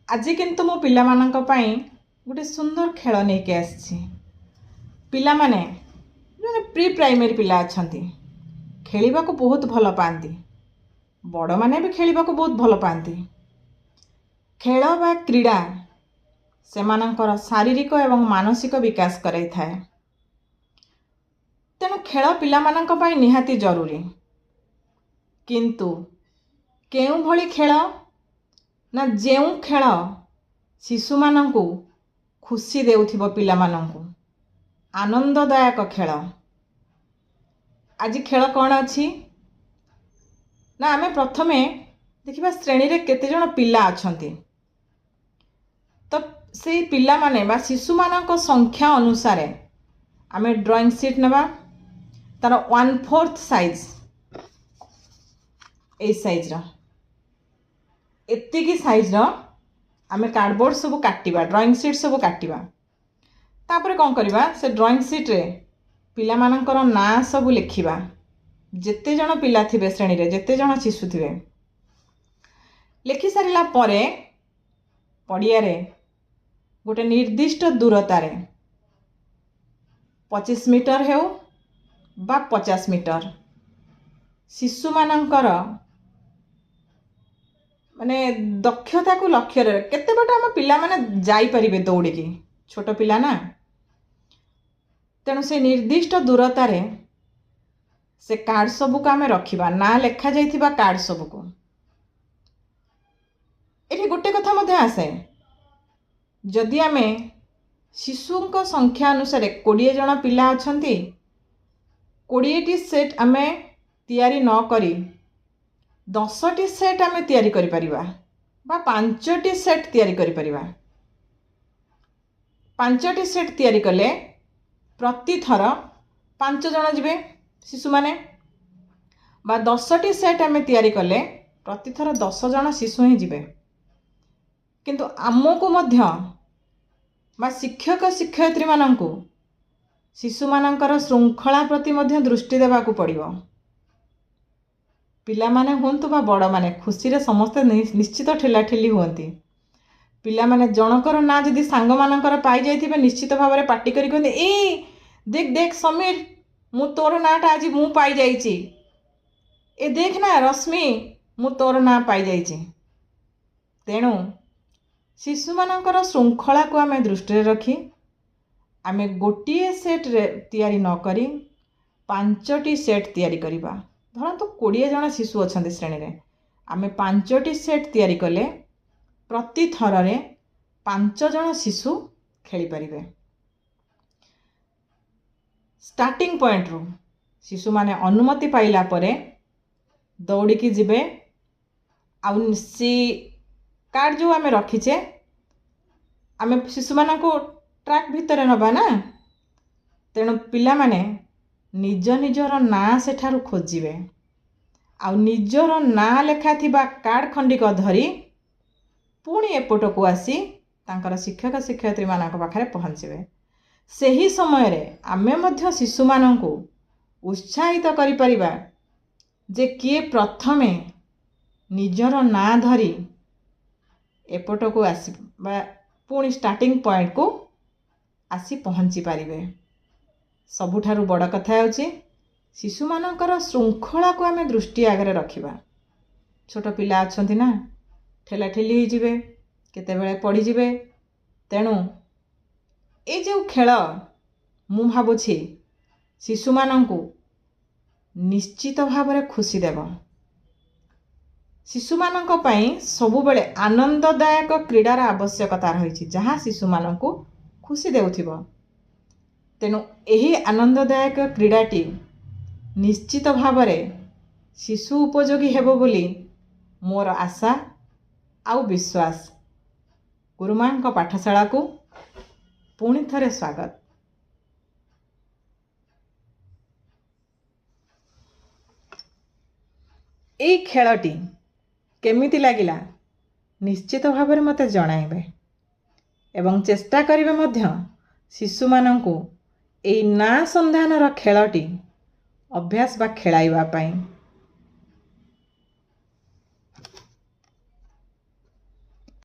आज किंतु मो पिला मानक पई गोटे सुंदर खेल नहीं के आसी। पिला माने जो प्री प्राइमरी पिला अछंती खेलिबा को बहुत भल पाती, बड़ माने भी खेलिबा को बहुत भल पाती। खेल बा क्रीड़ा सेमानंकर शारीरिक एवं मानसिक विकास कराई थाए। तेणु खेल पिला मानक पई निहाती जरूरी। किंतु केउ भली खेल ना जेउ खेल शिशु मानंकु खुशी देउथिबो, पिला मानंकु आनंददायक खेल। आज खेल कौन अच्छी ना आमे प्रथमे देखिबा श्रेणी रे केते जण पिला अछंती। तो से पिला माने बा शिशु मानक संख्या अनुसार आमे ड्राइंग शीट नबा, तार 1/4 साइज ए साइज रो एतिकी साइज रो आमे कार्डबोर्ड सब काटिबा, ड्राइंग शीट सब काटिबा। तापर कौन करिबा, से ड्राइंग शीट रे पिला मानकर ना सब लिखिबा। जेते जण पिला थिबे श्रेणी रे, जेते जण शिशु थिबे, लिखि सारिला परे पड़िया रे गोटे निर्दिष्ट दूरता रे 25 मीटर हेउ बा 50 मीटर शिशु मानकर माने दक्षता को लक्ष्य रे केते बटा हम पिला माने जाई परिबे दौड़ी की, छोट पिला ना। तेणु से निर्दिष्ट दूरता रे से कार्ड सब को आमे रखिबा, ना लेखा जाइथिबा कार्ड सब को। एठी गोटे कथा मध्ये आसे, जदि आमे शिशुंक संख्या अनुसार 20 जण पिला अछंती, 20 टी सेट आमे तैयारी न करी 10 टी सेट आमे तैयारी करि परिबा बा 5 टी सेट तैयारी करि परिबा। 5 टी सेट तैयारी कले प्रति थर 5 जण जिबे शिशु माने, बा 10 टी सेट आमे तैयारी कले प्रति थर 10 जण शिशु ही जिबे। किंतु आमको मध्य बा शिक्षक शिक्षयित्री मानंकु शिशु मानंकर श्रृंखला प्रति मध्य दृष्टि देबा को पड़िबो। पिला माने हुंतु बा बड़ माने खुशी रे समस्त निश्चित ठेलाठेली हुंती। पिला माने जनकर ना जदि सांग मानकर पाई जाइथिबे निश्चित भाव रे पार्टी करी कहते, ए देख देख समीर, मु तोर नाटा आज मु पाई जाइची, ए देख ना रश्मि, मु तोर ना पाई जाइची। तेणु शिशु मानकर श्रृंखला को आमे दृष्टि रे रखी आमे गोटिए सेट रे तैयारी न करी 5टी सेट तैयारी करिबा। धरतु 20 जण शिशु अछंती श्रेणी रे, आमे 5टी सेट तैयारी कले प्रति थर रे 5 जण शिशु खेली परिबे। स्टार्टिंग पॉइंट रो शिशु माने अनुमति पाइला परे दौड़ी की जिबे। आउ सी कार्ड जो आमे रखीचे आमे शिशु माना को ट्रैक भितर नबा ना। तेणु पिला माने निज निजर ना सेठारु खोजिबे, आउ निजर ना लेखा थिबा कार्ड खंडिक धरी पुणी एपट को आसी तांकर शिक्षक शिक्षयित्री मानक पाखरे पहुँचबे। सही समय रे आमे मध्य शिशु मानंकु उत्साहित करि परिबा जे किए प्रथमे निजर ना धरी एपट को आसी बा पुणी स्टार्टिंग पॉइंट को आसी पहुँची पारिबे। सबुठारु बड़ कथा होची शिशु मानकर श्रृंखला को आमे दृष्टि आगे रखिबा। छोट पिला अछंती ना, ठेला ठेली हो जिबे, केते बेले पड़ी जिबे। तेणु ए जो खेल मु भाबुछि शिशु मानंकु निश्चित भाव रे खुशी देबो। शिशु मानक पई सबु बेले आनंददायक क्रीडार आवश्यकता रहिछि, जहाँ शिशु मानंकु खुशी देउथिबो। तेणु एही आनंददायक क्रीडाटी निश्चित भाव रे शिशु उपयोगी हेबो बोली मोर आशा आउ विश्वास। गुरुमां को पाठशाला को पुणी थरे स्वागत। एई खेलटी केमिति लागिला निश्चित भाव रे मते जणाइबे एवं चेष्टा करिबे मध्य शिशु मानंकु एई ना संधानर खेलटी अभ्यास बा खेलाइबा पाई।